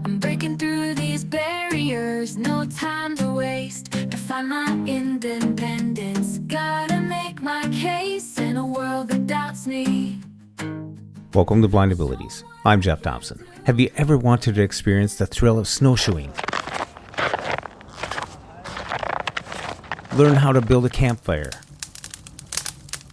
I'm breaking through these barriers, no time to waste. To find my independence, gotta make my case in a world that doubts me. Welcome to Blind Abilities. I'm Jeff Thompson. Have you ever wanted to experience the thrill of snowshoeing? Learn how to build a campfire?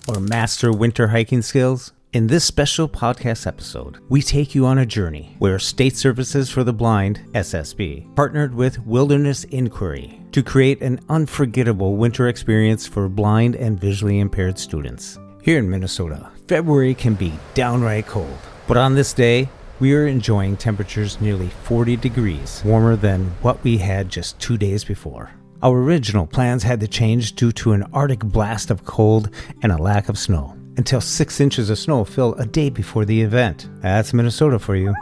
Or master winter hiking skills? In this special podcast episode, we take you on a journey where State Services for the Blind, SSB, partnered with Wilderness Inquiry to create an unforgettable winter experience for blind and visually impaired students. Here in Minnesota, February can be downright cold, but on this day, we are enjoying temperatures nearly 40 degrees warmer than what we had just 2 days before. Our original plans had to change due to an Arctic blast of cold and a lack of snow, until 6 inches of snow fell a day before the event. That's Minnesota for you.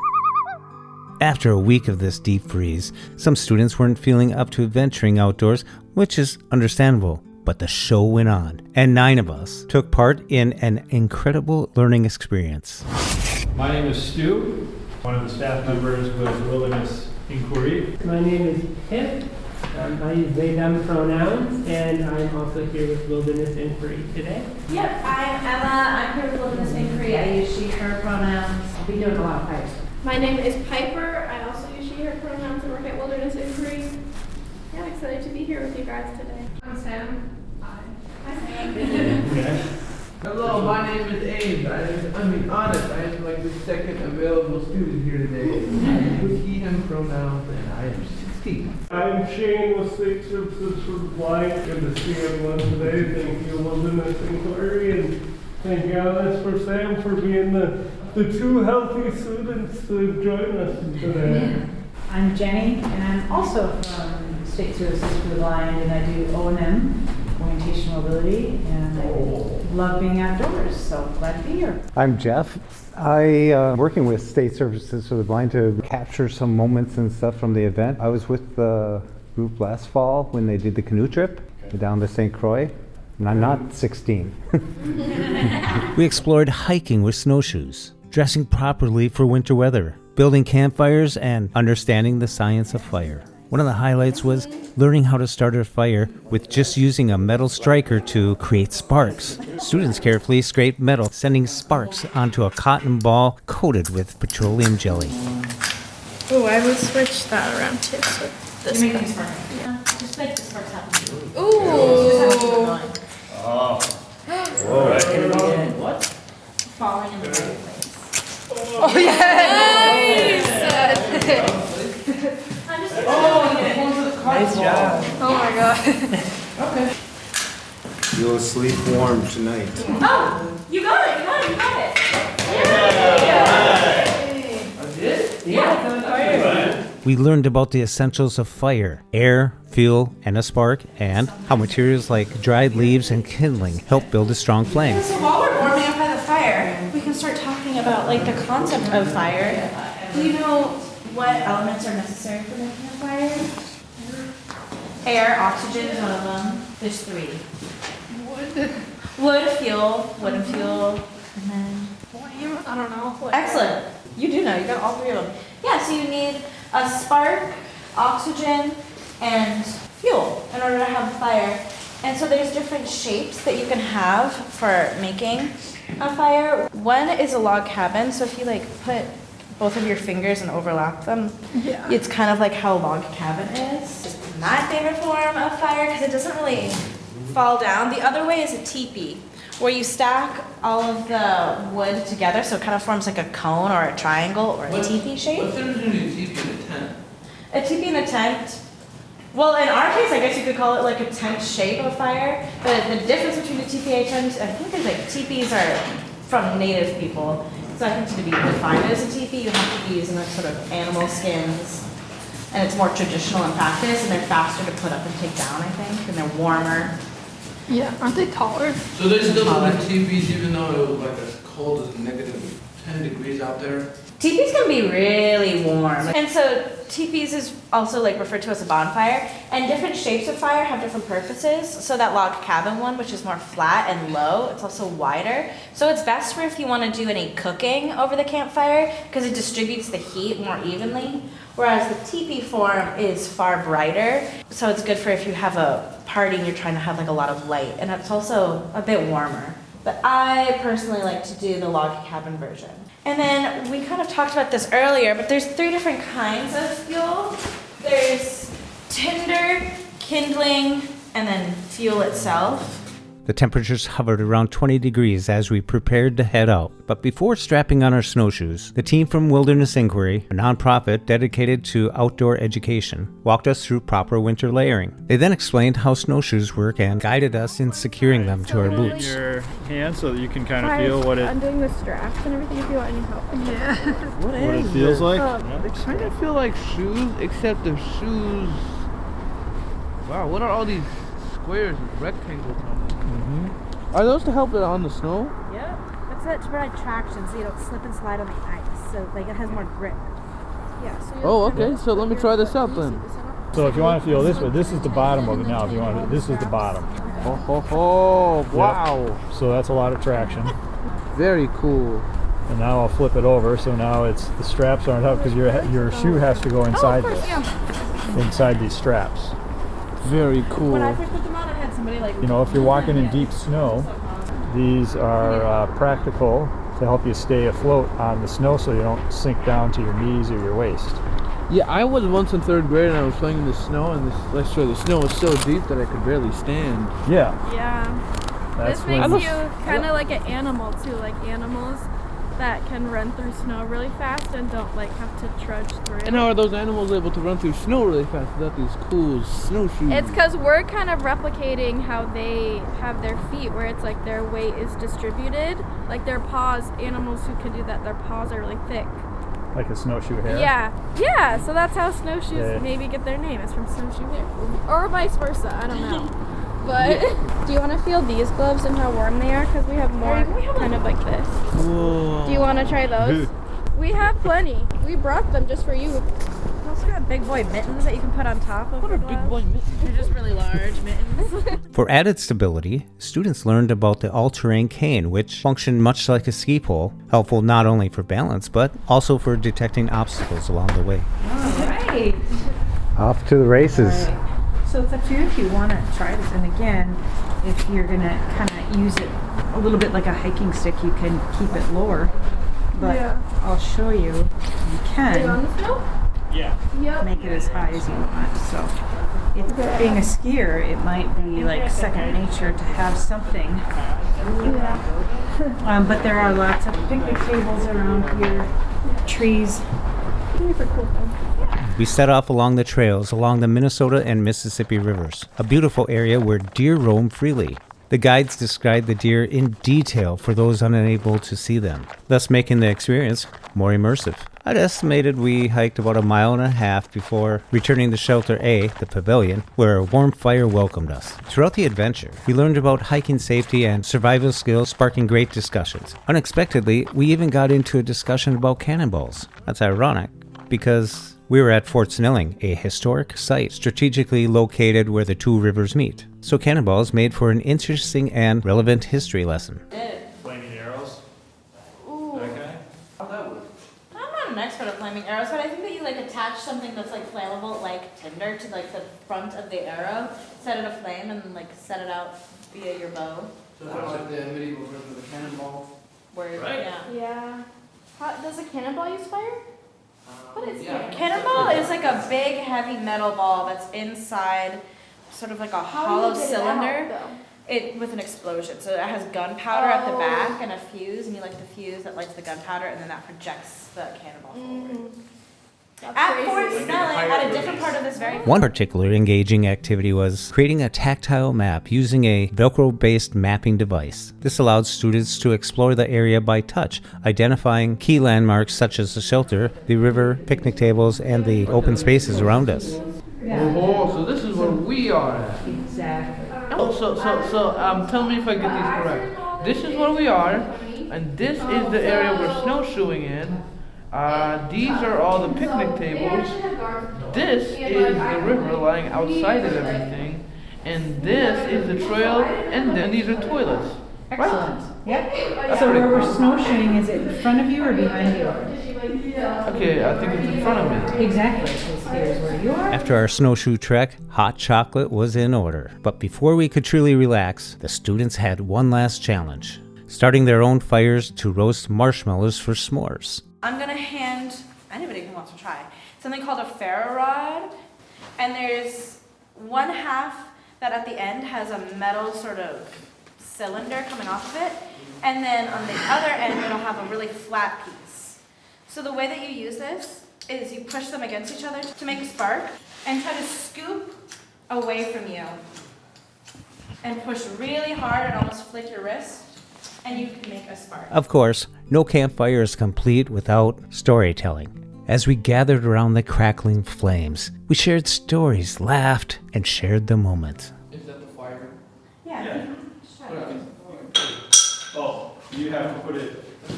After a week of this deep freeze, some students weren't feeling up to venturing outdoors, which is understandable. But the show went on, and 9 of us took part in an incredible learning experience. My name is Stu, one of the staff members with Wilderness Inquiry. My name is Pip. I use they, them pronouns, and I'm also here with Wilderness Inquiry today. Yep, I'm Emma. I'm here with Wilderness Inquiry. I use she, her pronouns. I'll be doing a lot of fires. My name is Piper. I also use she, her pronouns and work at Wilderness Inquiry. Yeah, I'm excited to be here with you guys today. I'm Sam. Hi. Hi, Sam. Hello, my name is Abe. I'm honest, I am like the second available student here today. I use he, him pronouns, and I am 16. I'm Shane with State Services for the Blind. Good to see everyone today. Thank you, Wilderness Inquiry, and thank Alice for Sam for being the two healthy students to join us today. I'm Jenny, and I'm also from State Services for the Blind, and I do O&M, orientation mobility, and I love being outdoors, so glad to be here. I'm Jeff. I working with State Services for the Blind to capture some moments and stuff from the event. I was with the group last fall when they did the canoe trip down to St. Croix, and I'm not 16. We explored hiking with snowshoes, dressing properly for winter weather, building campfires, and understanding the science of fire. One of the highlights was learning how to start a fire with just using a metal striker to create sparks. Students carefully scraped metal, sending sparks onto a cotton ball coated with petroleum jelly. Oh, I would switch that around too. So this You're making sparks. Yeah, just make the sparks happen. Ooh. What? Falling in the right place. Oh, yeah. Nice job. Oh my god. Okay. You'll sleep warm tonight. Oh, you got it. I did? Yeah. We learned about the essentials of fire, air, fuel, and a spark, and how materials like dried leaves and kindling help build a strong flame. So while we're warming up by the fire, we can start talking about like the concept of fire. Do you know what elements are necessary for making a fire? Air, oxygen is one of them. There's 3. Wood, fuel, wood and fuel, and then Flame? I don't know. excellent. You do know. You got all 3 of them. Yeah. So you need a spark, oxygen, and fuel in order to have a fire. And so there's different shapes that you can have for making a fire. One is a log cabin. So if you like put both of your fingers and overlap them, it's kind of like how a log cabin is. My favorite form of fire because it doesn't really fall down. The other way is a teepee, where you stack all of the wood together so it kind of forms like a cone or a triangle or a teepee shape. What's the difference between a teepee and a tent? A teepee and a tent. Well, in our case, I guess you could call it like a tent shape of fire. But the difference between a teepee and a tent, I think there's like teepees are from native people. So I think to be defined as a teepee, you have to be using like sort of animal skins. And it's more traditional in practice, and they're faster to put up and take down, I think, and they're warmer. Yeah, aren't they taller? So they still put in teepees even though it was like as cold as -10 degrees out there? Teepees can be really warm. And so teepees is also like referred to as a bonfire, and different shapes of fire have different purposes. So that log cabin one, which is more flat and low, it's also wider. So it's best for if you want to do any cooking over the campfire because it distributes the heat more evenly. Whereas the teepee form is far brighter, so it's good for if you have a party and you're trying to have like a lot of light, and it's also a bit warmer. But I personally like to do the log cabin version. And then we kind of talked about this earlier, but there's 3 different kinds of fuel. There's tinder, kindling, and then fuel itself. The temperatures hovered around 20 degrees as we prepared to head out. But before strapping on our snowshoes, the team from Wilderness Inquiry, a nonprofit dedicated to outdoor education, walked us through proper winter layering. They then explained how snowshoes work and guided us in securing them to our boots. Your hand so that you can kind of feel what it Undoing the straps and everything if you want any help. Yeah. What what is it feels this? like. They kind of feel like shoes, except the shoes. Wow, what are all these squares with rectangles on them? Are those to help it on the snow? Yep. That's it to provide traction so you don't slip and slide on the ice. So like it has more grip. Yeah. So Oh, okay. So let me try this out then. So if you want to feel this way, this is the bottom of it now. If you want to, this is the bottom. Oh, ho, ho. Wow. So that's a lot of traction. Very cool. And now I'll flip it over. So now it's the straps aren't up because your shoe has to go inside this, inside these straps. Very cool. When I first put them on, I had somebody like. You know, if you're walking in deep snow, these are practical to help you stay afloat on the snow so you don't sink down to your knees or your waist. Yeah, I was once in 3rd grade and I was playing in the snow, and the snow was so deep that I could barely stand. Yeah. Yeah. That's This when makes you kind of like an animal too, like animals that can run through snow really fast and don't like have to trudge through. And how are those animals able to run through snow really fast without these cool snowshoes? It's because we're kind of replicating how they have their feet, where it's like their weight is distributed. Like their paws, animals who can do that, their paws are really thick. like a snowshoe hare. Yeah. So that's how snowshoes Yeah. maybe get their name. It's from snowshoe hare, or vice versa. I don't know. But do you want to feel these gloves and how warm they are? Because we have more kind of like this. Whoa. Do you want to try those? We have plenty. We brought them just for you. We also got big boy mittens that you can put on top of. What are big boy mittens? They're just really large mittens. For added stability, students learned about the all-terrain cane, which functioned much like a ski pole, helpful not only for balance, but also for detecting obstacles along the way. All right. Off to the races. All right. So it's up to you if you want to try this. And again, if you're going to kind of use it a little bit like a hiking stick, you can keep it lower. But I'll show you. You Are you on can the snow? Yeah. Yep. make it as high as you want. So if being a skier, it might be like second nature to have something. Yeah. But there are lots of picnic tables around here, trees. These are cool things. We set off along the trails along the Minnesota and Mississippi rivers, a beautiful area where deer roam freely. The guides described the deer in detail for those unable to see them, thus making the experience more immersive. I'd estimated we hiked about 1.5 miles before returning to Shelter A, the pavilion, where a warm fire welcomed us. Throughout the adventure, we learned about hiking safety and survival skills, sparking great discussions. Unexpectedly, we even got into a discussion about cannonballs. That's ironic, because we were at Fort Snelling, a historic site strategically located where the two rivers meet. So cannonballs made for an interesting and relevant history lesson. Flaming arrows. Ooh. Okay. I'm not an expert at flaming arrows, but I think that you like attach something that's like flammable, like tinder, to like the front of the arrow, set it aflame, and like set it out via your bow. So kind of like the medieval version of the cannonball. Where, Right. yeah. Yeah. Does a cannonball use fire? What is it? Cannonball is like a big heavy metal ball that's inside sort of like a hollow cylinder. It with an explosion. So it has gunpowder at the back and a fuse, and you light the fuse that lights the gunpowder, and then that projects the cannonball forward. At Fort Snelling, at a different part of this very One particular engaging activity was creating a tactile map using a Velcro-based mapping device. This allowed students to explore the area by touch, identifying key landmarks such as the shelter, the river, picnic tables, and the open spaces around us. Oh, so this is where we are at. Exactly. Oh, so tell me if I get these correct. This is where we are, and this is the area we're snowshoeing in. These are all the picnic tables. This is the river lying outside of everything. And this is the trail, and then these are toilets. Excellent. Yep. So where we're snowshoeing, is it in front of you or behind you? Okay, I think it's in front of me. Exactly, because here's where you are. After our snowshoe trek, hot chocolate was in order. But before we could truly relax, the students had one last challenge, starting their own fires to roast marshmallows for s'mores. I'm gonna hand anybody who wants to try something called a ferro rod, and there's one half that at the end has a metal sort of cylinder coming off of it, and then on the other end it'll have a really flat piece. So the way that you use this is you push them against each other to make a spark, and try to scoop away from you, and push really hard and almost flick your wrist, and you can make a spark. Of course, no campfire is complete without storytelling. As we gathered around the crackling flames, we shared stories, laughed, and shared the moment. Is that the fire? Yeah. Oh, you have to put it a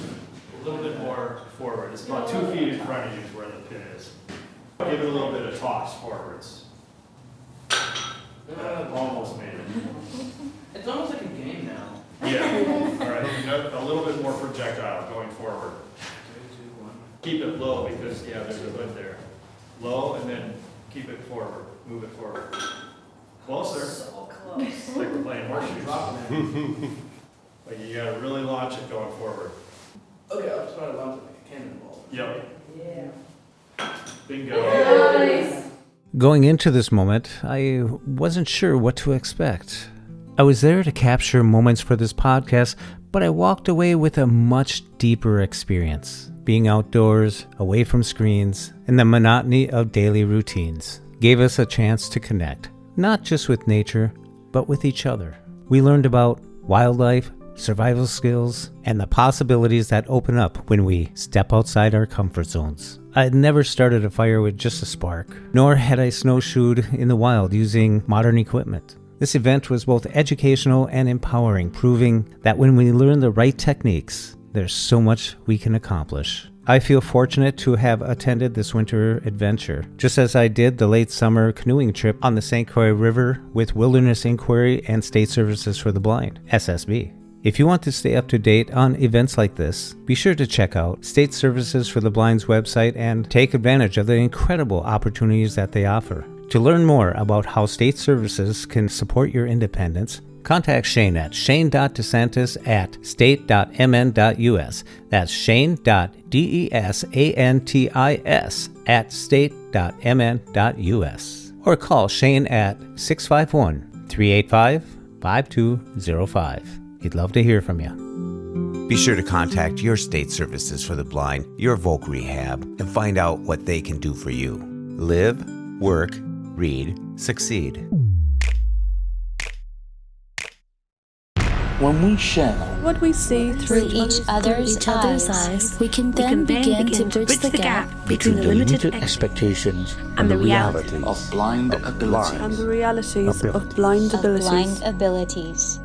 little bit more forward. It's about 2 feet in front of you is where the pin is. Give it a little bit of toss forwards. Almost made it. It's almost like a game now. Yeah. All right. A little bit more projectile going forward. Keep it low because, yeah, there's a hood there. Low and then keep it forward. Move it forward. Closer. So close. It's like we're playing horseshoes. Like you gotta really launch it going forward. Okay, I'll try to launch it like a cannonball. Yep. Yeah. Bingo. Nice. Going into this moment, I wasn't sure what to expect. I was there to capture moments for this podcast, but I walked away with a much deeper experience. Being outdoors, away from screens, and the monotony of daily routines gave us a chance to connect, not just with nature, but with each other. We learned about wildlife, survival skills, and the possibilities that open up when we step outside our comfort zones. I had never started a fire with just a spark, nor had I snowshoed in the wild using modern equipment. This event was both educational and empowering, proving that when we learn the right techniques, there's so much we can accomplish. I feel fortunate to have attended this winter adventure, just as I did the late summer canoeing trip on the St. Croix River with Wilderness Inquiry and State Services for the Blind, SSB. If you want to stay up to date on events like this, be sure to check out State Services for the Blind's website and take advantage of the incredible opportunities that they offer. To learn more about how State Services can support your independence, contact Shane at shane.desantis@state.mn.us. That's shane.desantis@state.mn.us. Or call Shane at 651-385-5205. He'd love to hear from you. Be sure to contact your State Services for the Blind, your Voc Rehab, and find out what they can do for you. Live, work, read, succeed. When we share what we see through each other's eyes, we can then begin to bridge the gap between the limited expectations and the reality of blind abilities. And the realities of blind abilities.